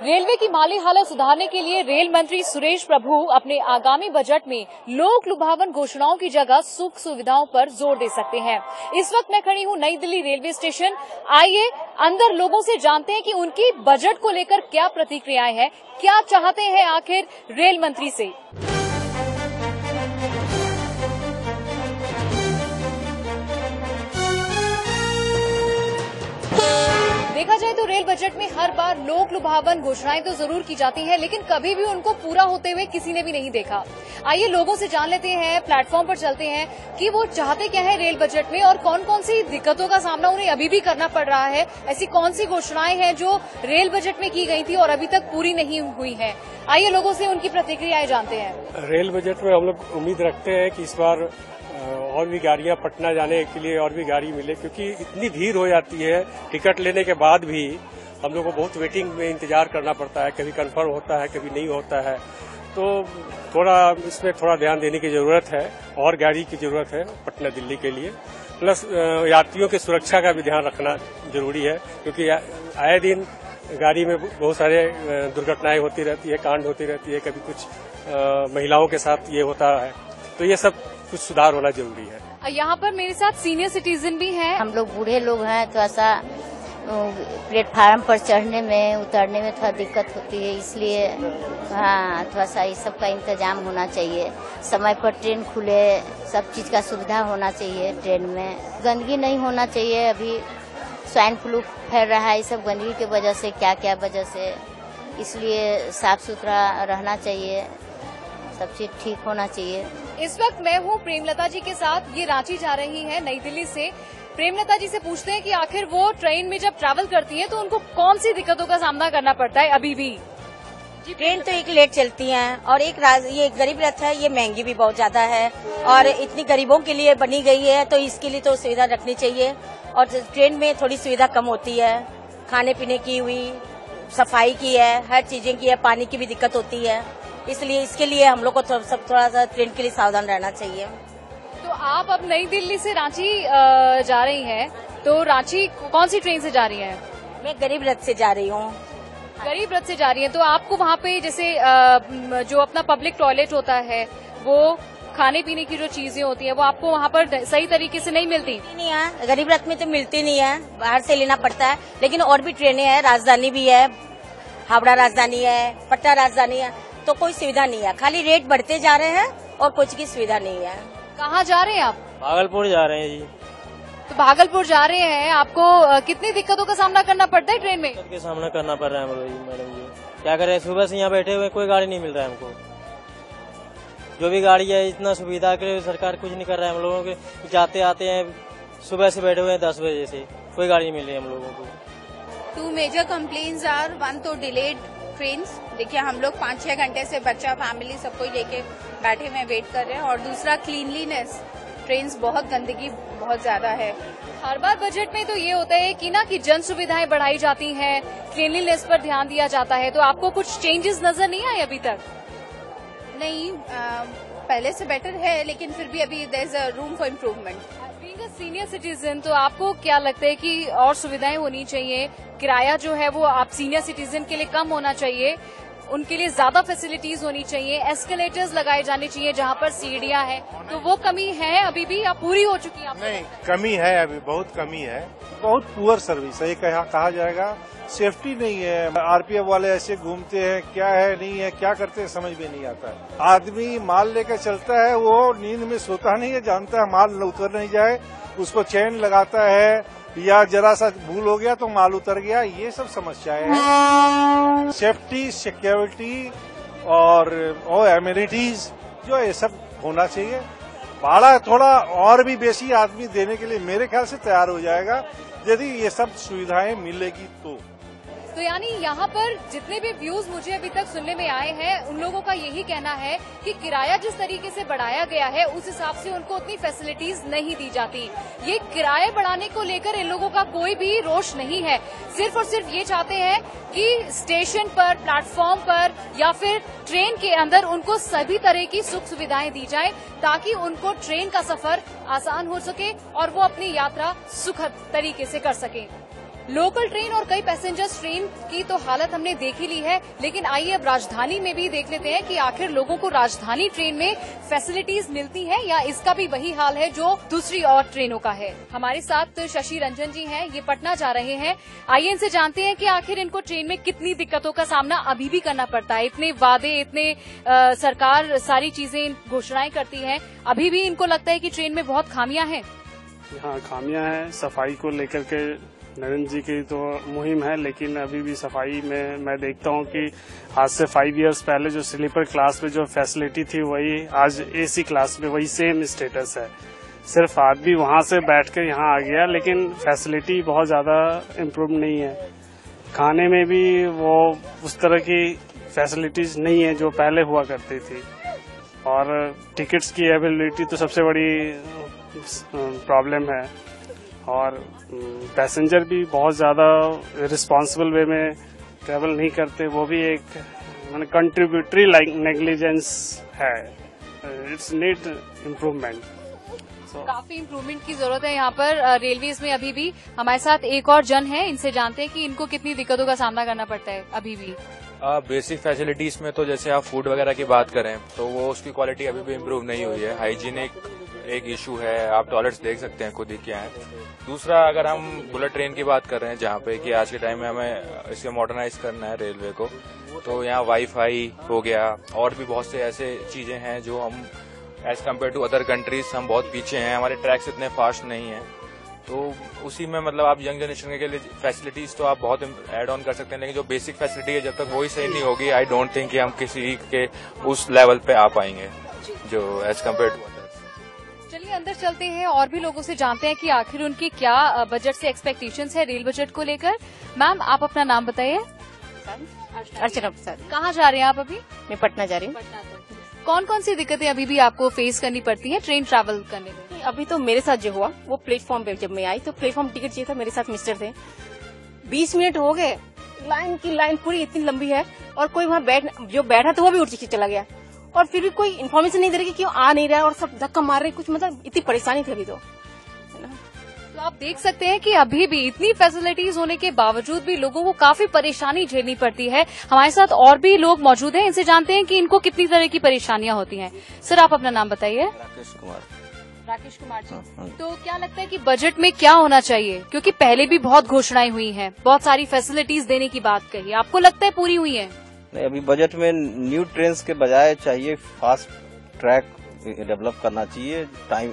Railway की माली हालत सुधारने के लिए रेल मंत्री सुरेश प्रभु अपने आगामी बजट में लोक लुभावन घोषणाओं की जगह सुख सुविधाओं पर जोर दे सकते हैं। इस वक्त मैं खड़ी हूँ नई दिल्ली रेलवे स्टेशन। आइए अंदर लोगों से जानते हैं कि उनकी बजट को लेकर क्या प्रतिक्रियाएं हैं, क्या चाहते हैं आखिर रेल मंत्री से। देखा जाए तो रेल बजट में हर बार लोक लुभावन घोषणाएं तो जरूर की जाती हैं, लेकिन कभी भी उनको पूरा होते हुए किसी ने भी नहीं देखा। आइए लोगों से जान लेते हैं, प्लेटफॉर्म पर चलते हैं कि वो चाहते क्या है रेल बजट में और कौन कौन सी दिक्कतों का सामना उन्हें अभी भी करना पड़ रहा है। ऐसी कौन सी घोषणाएं हैं जो रेल बजट में की गई थी और अभी तक पूरी नहीं हुई है। आइए लोगों से उनकी प्रतिक्रियाएं जानते हैं। रेल बजट में हम लोग उम्मीद रखते हैं कि इस बार और भी गाड़ियां पटना जाने के लिए और भी गाड़ी मिले, क्योंकि इतनी भीड़ हो जाती है। टिकट लेने के बाद भी हम लोग को बहुत वेटिंग में इंतजार करना पड़ता है, कभी कंफर्म होता है कभी नहीं होता है। तो थोड़ा इसमें थोड़ा ध्यान देने की जरूरत है और गाड़ी की जरूरत है पटना दिल्ली के लिए। प्लस यात्रियों की सुरक्षा का भी ध्यान रखना जरूरी है, क्योंकि आए दिन गाड़ी में बहुत सारे दुर्घटनाएं होती रहती है, कांड होती रहती है, कभी कुछ महिलाओं के साथ ये होता है। तो ये सब कुछ सुधार होना जरूरी है। यहाँ पर मेरे साथ सीनियर सिटीजन भी हैं। हम लोग बूढ़े लोग हैं, थोड़ा सा प्लेटफार्म पर चढ़ने में उतरने में थोड़ा दिक्कत होती है, इसलिए हाँ थोड़ा सा इस सब का इंतजाम होना चाहिए। समय पर ट्रेन खुले, सब चीज का सुविधा होना चाहिए। ट्रेन में गंदगी नहीं होना चाहिए। अभी स्वाइन फ्लू फैल रहा है, इस सब गंदगी की वजह से, क्या क्या वजह से, इसलिए साफ सुथरा रहना चाहिए, सब चीज ठीक होना चाहिए। इस वक्त मैं हूँ प्रेमलता जी के साथ। ये रांची जा रही हैं नई दिल्ली से। प्रेमलता जी से पूछते हैं कि आखिर वो ट्रेन में जब ट्रैवल करती है तो उनको कौन सी दिक्कतों का सामना करना पड़ता है अभी भी। ट्रेन तो एक लेट चलती है और एक ये गरीब रथ है, ये महंगी भी बहुत ज्यादा है और इतनी गरीबों के लिए बनी गई है, तो इसके लिए तो सुविधा रखनी चाहिए। और ट्रेन में थोड़ी सुविधा कम होती है, खाने पीने की हुई, सफाई की है, हर चीजें की है, पानी की भी दिक्कत होती है। इसलिए इसके लिए हम लोग को थोड़ा सा ट्रेन के लिए सावधान रहना चाहिए। तो आप अब नई दिल्ली से रांची जा रही हैं, तो रांची कौन सी ट्रेन से जा रही हैं? मैं गरीब रथ से जा रही हूँ। गरीब रथ से जा रही हैं, तो आपको वहाँ पे जैसे जो अपना पब्लिक टॉयलेट होता है, वो खाने पीने की जो चीजें होती है, वो आपको वहाँ पर सही तरीके से नहीं मिलती? नहीं है, गरीब रथ में तो मिलती नहीं है, बाहर से लेना पड़ता है। लेकिन और भी ट्रेनें हैं, राजधानी भी है, हावड़ा राजधानी है, पटना राजधानी है, तो कोई सुविधा नहीं है, खाली रेट बढ़ते जा रहे हैं और कुछ की सुविधा नहीं है। कहाँ जा रहे हैं आप? भागलपुर जा रहे हैं जी। तो भागलपुर जा रहे हैं, आपको कितनी दिक्कतों का सामना करना पड़ता है ट्रेन में? दिक्कत का सामना करना पड़ रहा है मैडम जी। क्या करें, सुबह से यहाँ बैठे हुए, कोई गाड़ी नहीं मिल रहा है हमको। जो भी गाड़ी है इतना सुविधा के लिए सरकार कुछ नहीं कर रहा है। हम लोगों के जाते आते हैं, सुबह से बैठे हुए हैं 10 बजे से, कोई गाड़ी नहीं मिल रही हम लोगों को। 2 मेजर कंप्लेंट्स आर, वन तो डिलेड ट्रेन्स। देखिए हम लोग 5-6 घंटे से बच्चा फैमिली सबको लेके बैठे हुए वेट कर रहे हैं। और दूसरा क्लीनलीनेस, ट्रेन्स बहुत गंदगी बहुत ज्यादा है। हर बार बजट में तो ये होता है कि जन सुविधाएं बढ़ाई जाती हैं, क्लीनलीनेस पर ध्यान दिया जाता है। तो आपको कुछ चेंजेस नजर नहीं आए अभी तक? नहीं, पहले से बेटर है, लेकिन फिर भी अभी there is a room for improvement. Being a senior citizen, तो आपको क्या लगता है कि और सुविधाएं होनी चाहिए? किराया जो है वो आप सीनियर सिटीजन के लिए कम होना चाहिए, उनके लिए ज्यादा फैसिलिटीज होनी चाहिए, एस्केलेटर्स लगाए जाने चाहिए जहां पर सीढ़ियां हैं, तो वो कमी है अभी भी या पूरी हो चुकी है? नहीं, कमी है, अभी बहुत कमी है। बहुत पुअर सर्विस है, ये कहा जाएगा। सेफ्टी नहीं है, आरपीएफ वाले ऐसे घूमते हैं, क्या है नहीं है, क्या करते हैं समझ में नहीं आता है। आदमी माल लेकर चलता है, वो नींद में सोता नहीं है, जानता है माल उतर नहीं जाए, उसको चेन लगाता है, या जरा सा भूल हो गया तो माल उतर गया। ये सब समस्याएं हैं। सेफ्टी, सिक्योरिटी और एमिनिटीज जो ये सब होना चाहिए। भाड़ा थोड़ा और भी बेसी आदमी देने के लिए मेरे ख्याल से तैयार हो जाएगा, यदि ये सब सुविधाएं मिलेगी तो यानी यहाँ पर जितने भी व्यूज मुझे अभी तक सुनने में आए हैं, उन लोगों का यही कहना है कि किराया जिस तरीके से बढ़ाया गया है उस हिसाब से उनको उतनी फैसिलिटीज नहीं दी जाती। ये किराए बढ़ाने को लेकर इन लोगों का कोई भी रोष नहीं है, सिर्फ और सिर्फ ये चाहते हैं कि स्टेशन पर, प्लेटफॉर्म पर या फिर ट्रेन के अंदर उनको सभी तरह की सुख सुविधाएं दी जाए, ताकि उनको ट्रेन का सफर आसान हो सके और वो अपनी यात्रा सुखद तरीके से कर सकें। लोकल ट्रेन और कई पैसेंजर्स ट्रेन की तो हालत हमने देख ही ली है, लेकिन आइए अब राजधानी में भी देख लेते हैं कि आखिर लोगों को राजधानी ट्रेन में फैसिलिटीज मिलती हैं या इसका भी वही हाल है जो दूसरी और ट्रेनों का है। हमारे साथ शशि रंजन जी हैं, ये पटना जा रहे हैं। आइए इनसे जानते हैं कि आखिर इनको ट्रेन में कितनी दिक्कतों का सामना अभी भी करना पड़ता है। इतने वादे, इतने सरकार सारी चीजें घोषणाएं करती है, अभी भी इनको लगता है कि ट्रेन में बहुत खामियां हैं। हाँ, खामियां हैं। सफाई को लेकर के नरेंद्र जी की तो मुहिम है, लेकिन अभी भी सफाई में मैं देखता हूँ कि आज से 5 इयर्स पहले जो स्लीपर क्लास में जो फैसिलिटी थी वही आज एसी क्लास में वही सेम स्टेटस है। सिर्फ आदमी वहाँ से बैठकर यहाँ आ गया, लेकिन फैसिलिटी बहुत ज्यादा इम्प्रूव नहीं है। खाने में भी वो उस तरह की फैसिलिटीज नहीं है जो पहले हुआ करती थी, और टिकट्स की अवेलेबिलिटी तो सबसे बड़ी प्रॉब्लम है, और पैसेंजर भी बहुत ज़्यादा रिस्पॉन्सिबल वे में ट्रैवल नहीं करते। वो भी एक माने कंट्रीब्यूटरी लाइक नेग्लिजेंस है। It's need improvement. काफी इम्प्रूवमेंट की जरूरत है यहाँ पर रेलवेज में अभी भी। हमारे साथ एक और जन है, इनसे जानते हैं कि इनको कितनी दिक्कतों का सामना करना पड़ता है अभी भी। बेसिक फैसिलिटीज में तो जैसे आप फूड वगैरह की बात करें तो वो उसकी क्वालिटी अभी भी इम्प्रूव नहीं हुई है। हाइजीनिक एक इशू है, आप टॉयलेट्स देख सकते हैं खुद ही क्या है। दूसरा, अगर हम बुलेट ट्रेन की बात कर रहे हैं जहाँ पे कि आज के टाइम में हमें इसे मॉडर्नाइज करना है रेलवे को, तो यहाँ वाईफाई हो गया और भी बहुत से ऐसे चीजें हैं जो हम as compare to other countries हम बहुत पीछे हैं। हमारे ट्रैक्स इतने फास्ट नहीं हैं, तो उसी में मतलब आप यंग जनरेशन के लिए फैसिलिटीज तो आप बहुत ऐड ऑन कर सकते हैं, लेकिन जो बेसिक फैसिलिटी है जब तक वही सही नहीं होगी, आई डोंट थिंक कि हम किसी के उस लेवल पे आ पाएंगे जो एज कम्पेयर टू। चलिए अंदर चलते हैं और भी लोगों से जानते हैं कि आखिर उनकी क्या बजट से एक्सपेक्टेशंस है रेल बजट को लेकर। मैम, आप अपना नाम बताइए। अर्चना प्रसाद। कहाँ जा रहे हैं आप अभी? मैं पटना जा रही हूँ। कौन कौन सी दिक्कतें अभी भी आपको फेस करनी पड़ती हैं ट्रेन ट्रैवल करने में? अभी तो मेरे साथ जो हुआ वो प्लेटफॉर्म पे जब मैं आई तो प्लेटफॉर्म टिकट चाहिए था, मेरे साथ मिस्टर थे। 20 मिनट हो गए, लाइन पूरी इतनी लंबी है, और कोई वहाँ जो बैठा तो वो भी उठ के चला गया, और फिर भी कोई इन्फॉर्मेशन नहीं दे रही कि क्यों आ नहीं रहा है, और सब धक्का मार रहे कुछ, मतलब इतनी परेशानी थी अभी तो। तो आप देख सकते हैं कि अभी भी इतनी फैसिलिटीज होने के बावजूद भी लोगों को काफी परेशानी झेलनी पड़ती है। हमारे साथ और भी लोग मौजूद हैं, इनसे जानते हैं कि इनको कितनी तरह की परेशानियां होती हैं। सर, आप अपना नाम बताइए। राकेश कुमार जी। तो क्या लगता है कि बजट में क्या होना चाहिए, क्योंकि पहले भी बहुत घोषणाएं हुई हैं, बहुत सारी फैसिलिटीज देने की बात कही, आपको लगता है पूरी हुई है? नहीं, अभी बजट में न्यू ट्रेन के बजाय चाहिए फास्ट ट्रैक डेवलप करना चाहिए। टाइम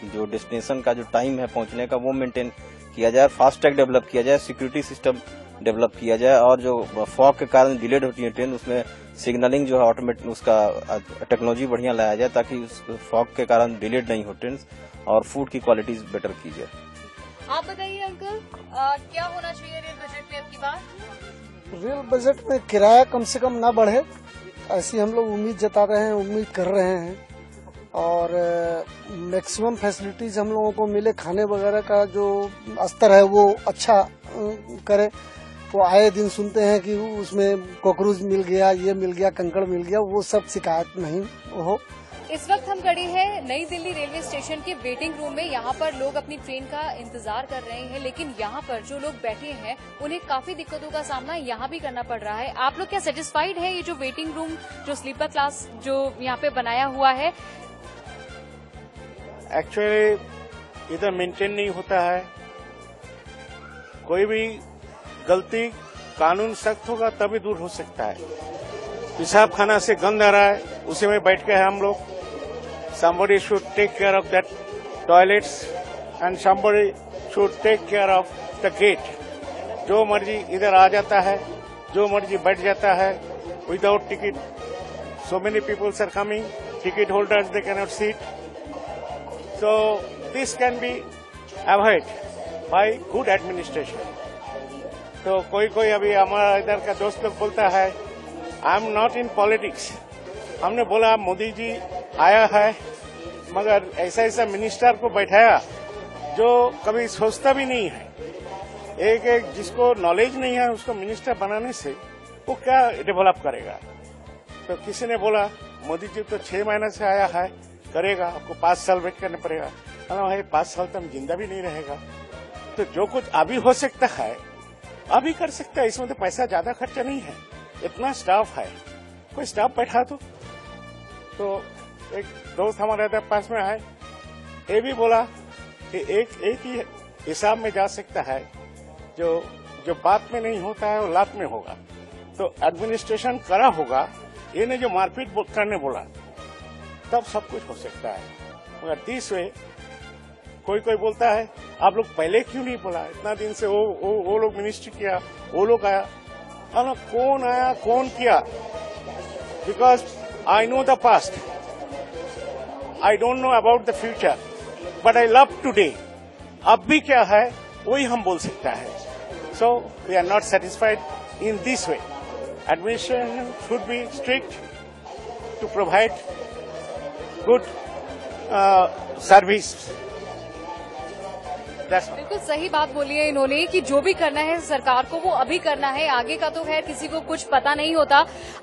जो डेस्टिनेशन का जो टाइम है पहुंचने का वो मेंटेन किया जाए, फास्ट ट्रैक डेवलप किया जाए, सिक्योरिटी सिस्टम डेवलप किया जाए, और जो फॉग के कारण डिलेड होती है ट्रेन उसमें सिग्नलिंग जो है ऑटोमेटिक उसका टेक्नोलॉजी बढ़िया लाया जाए ताकि उस फॉग के कारण डिलेड नहीं हो ट्रेन, और फूड की क्वालिटीज बेटर की जाए। आप बताइए अंकल, क्या होना चाहिए रेल बजट में अब की बार? रेल बजट में किराया कम से कम ना बढ़े, ऐसी हम लोग उम्मीद जता रहे हैं, उम्मीद कर रहे हैं, और मैक्सिमम फैसिलिटीज हम लोगों को मिले। खाने वगैरह का जो स्तर है वो अच्छा करे। वो आए दिन सुनते हैं कि उसमें कॉकरोच मिल गया, ये मिल गया, कंकड़ मिल गया, वो सब शिकायत नहीं हो। इस वक्त हम खड़े हैं नई दिल्ली रेलवे स्टेशन के वेटिंग रूम में। यहाँ पर लोग अपनी ट्रेन का इंतजार कर रहे हैं, लेकिन यहाँ पर जो लोग बैठे हैं उन्हें काफी दिक्कतों का सामना यहाँ भी करना पड़ रहा है। आप लोग क्या सेटिस्फाइड है ये जो वेटिंग रूम, जो स्लीपर क्लास जो यहाँ पे बनाया हुआ है? एक्चुअली इधर मेंटेन नहीं होता है। कोई भी गलती, कानून सख्त होगा तभी दूर हो सकता है। पेशाब खाना से गंद आ रहा है, उसी में बैठ के हम लोग। somebody should take care of that toilets and somebody should take care of the gate. जो मर्जी इधर आ जाता है, जो मर्जी बैठ जाता है without ticket. So many people are coming, ticket holders they cannot sit. So this can be avoided by good administration. तो कोई अभी हमारा इधर का दोस्त लोग बोलता है I am not in politics. हमने बोला मोदी जी आया है, मगर ऐसा मिनिस्टर को बैठाया जो कभी सोचता भी नहीं है। एक जिसको नॉलेज नहीं है उसको मिनिस्टर बनाने से वो क्या डेवलप करेगा। तो किसी ने बोला मोदी जी तो 6 महीने से आया है, करेगा, आपको 5 साल वेट करना पड़ेगा। भाई 5 साल तो हम जिंदा भी नहीं रहेगा, तो जो कुछ अभी हो सकता है अभी कर सकता है, इसमें तो पैसा ज्यादा खर्चा नहीं है, इतना स्टाफ है, कोई स्टाफ बैठा तो एक दोस्त हमारे पास में है, ये भी बोला कि एक ही हिसाब में जा सकता है, जो बात में नहीं होता है वो लात में होगा, तो एडमिनिस्ट्रेशन करा होगा, ये ने जो मारपीट करने बोला तब सब कुछ हो सकता है। मगर दिस वे कोई बोलता है आप लोग पहले क्यों नहीं बोला, इतना दिन से वो लोग मिनिस्ट्री किया, वो लोग आया, कौन आया कौन किया, because I know the past, I don't know about the future, but I love today. अब भी क्या है वही हम बोल सकता है। So we are not satisfied in this way. Administration should be strict to provide good service. बिल्कुल सही बात बोली है इन्होंने कि जो भी करना है सरकार को वो अभी करना है, आगे का तो खैर किसी को कुछ पता नहीं होता।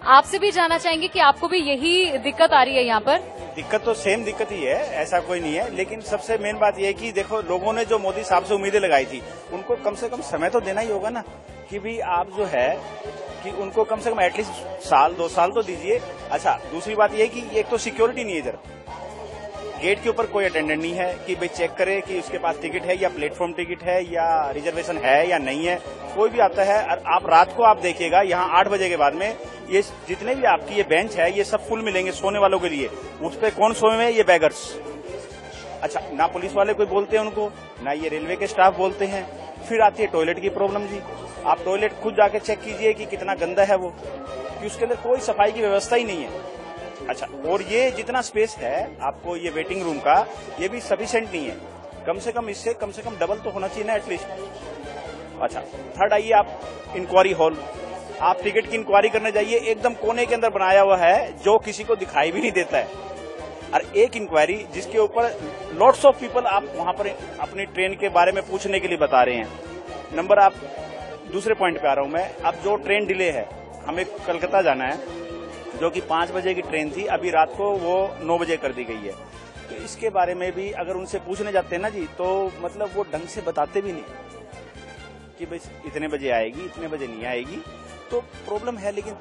आपसे भी जानना चाहेंगे कि आपको भी यही दिक्कत आ रही है यहाँ पर? दिक्कत तो सेम दिक्कत ही है, ऐसा कोई नहीं है, लेकिन सबसे मेन बात यह है कि देखो लोगों ने जो मोदी साहब से उम्मीदें लगाई थी उनको कम से कम समय तो देना ही होगा ना, कि भी आप जो है कि उनको कम से कम एटलीस्ट साल 2 साल तो दीजिए। अच्छा, दूसरी बात यह है कि एक तो सिक्योरिटी नहीं है इधर, गेट के ऊपर कोई अटेंडेंट नहीं है कि भाई चेक करे कि उसके पास टिकट है या प्लेटफॉर्म टिकट है या रिजर्वेशन है या नहीं है। कोई भी आता है और आप रात को आप देखिएगा यहाँ 8 बजे के बाद में ये जितने भी आपकी ये बेंच है ये सब फुल मिलेंगे सोने वालों के लिए। उस पर कौन सोए में? ये बैगर्स। अच्छा, ना पुलिस वाले कोई बोलते हैं उनको, ना ये रेलवे के स्टाफ बोलते हैं। फिर आती है टॉयलेट की प्रॉब्लम जी, आप टॉयलेट खुद जाके चेक कीजिए कि कितना गंदा है वो, कि उसके अंदर कोई सफाई की व्यवस्था ही नहीं है। अच्छा, और ये जितना स्पेस है आपको ये वेटिंग रूम का, ये भी सफिशिएंट नहीं है, कम से कम इससे कम से कम डबल तो होना चाहिए ना एटलीस्ट। अच्छा, थर्ड आइए आप इंक्वायरी हॉल, आप टिकट की इंक्वायरी करने जाइए, एकदम कोने के अंदर बनाया हुआ है जो किसी को दिखाई भी नहीं देता है। और एक इंक्वायरी जिसके ऊपर लॉट्स ऑफ पीपल आप वहां पर अपनी ट्रेन के बारे में पूछने के लिए बता रहे हैं। नंबर आप दूसरे पॉइंट पे आ रहा हूं मैं, अब जो ट्रेन डिले है, हमें कलकत्ता जाना है जो कि 5 बजे की ट्रेन थी, अभी रात को वो 9 बजे कर दी गई है। तो इसके बारे में भी अगर उनसे पूछने जाते हैं ना जी, तो मतलब वो ढंग से बताते भी नहीं कि भाई इतने बजे आएगी, इतने बजे नहीं आएगी। तो प्रॉब्लम है, लेकिन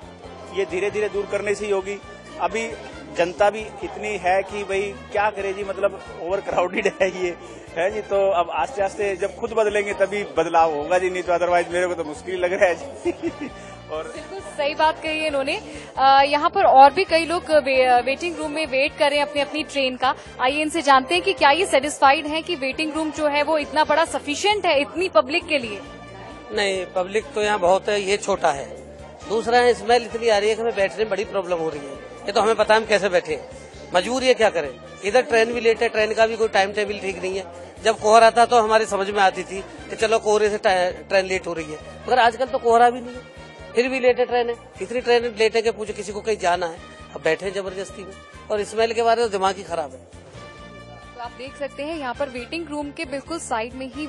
ये धीरे धीरे दूर करने से ही होगी। अभी जनता भी इतनी है कि भाई क्या करे जी, मतलब ओवर क्राउडेड है ये, है जी। तो अब आस्ते आस्ते जब खुद बदलेंगे तभी बदलाव होगा जी, नहीं तो अदरवाइज मेरे को तो मुश्किल लग रहा है जी। और बिल्कुल सही बात कही है इन्होंने। यहाँ पर और भी कई लोग वेटिंग रूम में वेट कर रहे हैं अपनी अपनी ट्रेन का। आइए इनसे जानते हैं कि क्या ये सेटिस्फाइड हैं कि वेटिंग रूम जो है वो इतना बड़ा सफिशिएंट है इतनी पब्लिक के लिए? नहीं, पब्लिक तो यहाँ बहुत है, ये छोटा है। दूसरा है स्मेल इतनी आ रही है कि हमें बैठने में बड़ी प्रॉब्लम हो रही है। ये तो हमें पता है हम कैसे बैठे, मजबूरी है, क्या करें। इधर ट्रेन भी लेट है, ट्रेन का भी कोई टाइम टेबल ठीक नहीं है। जब कोहरा था तो हमारी समझ में आती थी कि चलो कोहरे से ट्रेन लेट हो रही है, मगर आजकल तो कोहरा भी नहीं है, फिर भी लेट है ट्रेन है। इतनी ट्रेन लेट है कि पूछो किसी को कहीं जाना है, अब बैठे जबरदस्ती में, और स्मेल के बारे में दिमाग ही खराब है। तो आप देख सकते हैं यहाँ पर वेटिंग रूम के बिल्कुल साइड में ही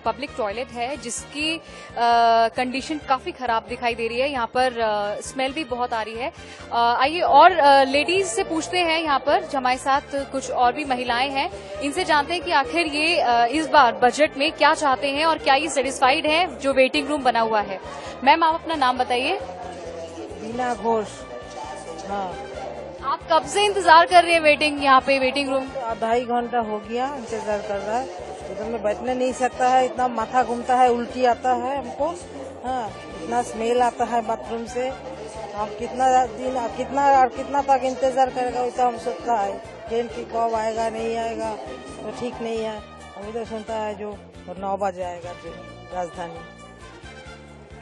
पब्लिक टॉयलेट है, जिसकी कंडीशन काफी खराब दिखाई दे रही है। यहाँ पर स्मेल भी बहुत आ रही है। आइए और लेडीज से पूछते हैं, यहाँ पर हमारे साथ कुछ और भी महिलाएं हैं, इनसे जानते हैं कि आखिर ये इस बार बजट में क्या चाहते हैं और क्या ये सेटिस्फाइड है जो वेटिंग रूम बना हुआ है। मैम, आप अपना नाम बताइए। बीना घोष। हाँ, आप कब से इंतजार कर रहे हैं यहाँ पे वेटिंग रूम? 2.5 घंटा हो गया इंतजार कर रहा है। इधर में बैठने नहीं सकता है, इतना माथा घूमता है, उल्टी आता है हमको। हाँ, इतना स्मेल आता है बाथरूम से। हम कितना तक इंतजार करेगा, वैसा हम सोचता है ट्रेन की कब आएगा नहीं आएगा तो ठीक नहीं है। हम इधर सुनता है जो 9 बजे आएगा ट्रेन राजधानी,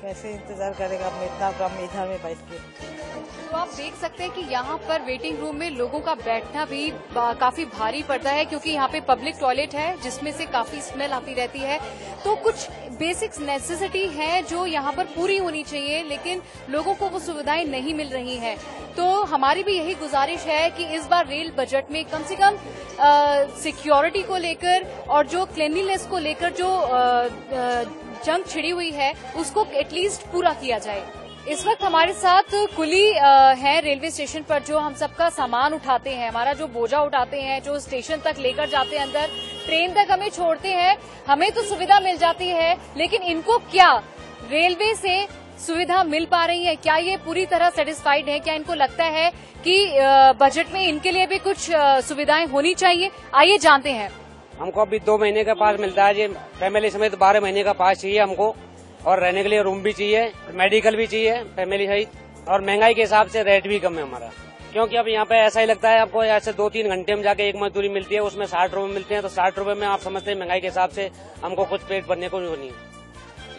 कैसे इंतजार करेगा अपने इतना कम इधर में बैठ के। तो आप देख सकते हैं कि यहाँ पर वेटिंग रूम में लोगों का बैठना भी काफी भारी पड़ता है, क्योंकि यहाँ पे पब्लिक टॉयलेट है जिसमें से काफी स्मेल आती रहती है। तो कुछ बेसिक्स नेसेसिटी है जो यहाँ पर पूरी होनी चाहिए, लेकिन लोगों को वो सुविधाएं नहीं मिल रही हैं। तो हमारी भी यही गुजारिश है कि इस बार रेल बजट में कम से कम सिक्योरिटी को लेकर और जो क्लीनलीनेस को लेकर जो जंग छिड़ी हुई है उसको एटलीस्ट पूरा किया जाए। इस वक्त हमारे साथ कुली है रेलवे स्टेशन पर, जो हम सबका सामान उठाते हैं, हमारा जो बोझा उठाते हैं, जो स्टेशन तक लेकर जाते हैं अंदर ट्रेन तक हमें छोड़ते हैं, हमें तो सुविधा मिल जाती है, लेकिन इनको क्या रेलवे से सुविधा मिल पा रही है? क्या ये पूरी तरह सेटिस्फाइड है? क्या इनको लगता है कि बजट में इनके लिए भी कुछ सुविधाएं होनी चाहिए? आइए जानते हैं। हमको अभी 2 महीने का पास मिलता है जी, फैमिली समेत 12 महीने का पास चाहिए हमको, और रहने के लिए रूम भी चाहिए, मेडिकल भी चाहिए फैमिली सहित, और महंगाई के हिसाब से रेट भी कम है हमारा, क्योंकि अब यहाँ पे ऐसा ही लगता है आपको ऐसे 2-3 घंटे में जाके एक मजदूरी मिलती है, उसमें 60 रुपए मिलते हैं, तो 60 रुपए में आप समझते हैं महंगाई के हिसाब से हमको कुछ पेट भरने को नहीं।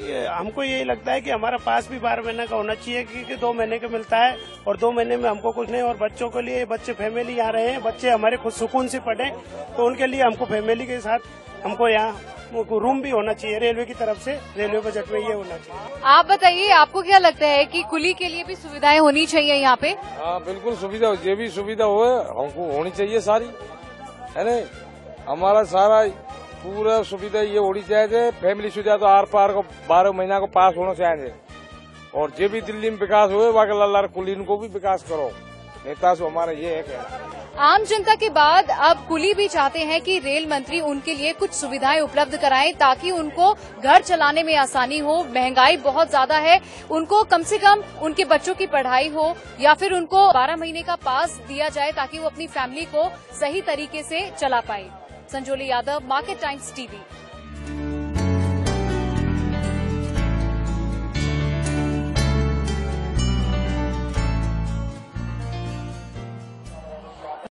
हमको यही लगता है कि हमारा पास भी 12 महीने का होना चाहिए, क्योंकि 2 महीने का मिलता है और 2 महीने में हमको कुछ नहीं, और बच्चों के लिए, बच्चे फैमिली यहाँ रहे हैं, बच्चे हमारे खुद सुकून से पढ़े, तो उनके लिए हमको फैमिली के साथ हमको यहाँ रूम भी होना चाहिए रेलवे की तरफ से, रेलवे बजट में ये होना चाहिए। आप बताइए, आपको क्या लगता है कि कुली के लिए भी सुविधाएं होनी चाहिए यहाँ पे? हाँ बिल्कुल, सुविधा ये भी सुविधा हो हमको होनी चाहिए सारी, है ना। हमारा सारा पूरा सुविधा ये होनी चाहिए, फैमिली सुविधा तो आर पार को 12 महीना को पास होना चाहिए, और जो भी दिल्ली में विकास हुए बाकी लल्ला कुलीन को भी विकास करो, नेता से हमारा ये है। आम जनता के बाद अब कुली भी चाहते हैं कि रेल मंत्री उनके लिए कुछ सुविधाएं उपलब्ध कराएं, ताकि उनको घर चलाने में आसानी हो। महंगाई बहुत ज्यादा है, उनको कम से कम उनके बच्चों की पढ़ाई हो, या फिर उनको 12 महीने का पास दिया जाए ताकि वो अपनी फैमिली को सही तरीके से चला पाए। Sanjauli Yadav, market times TV.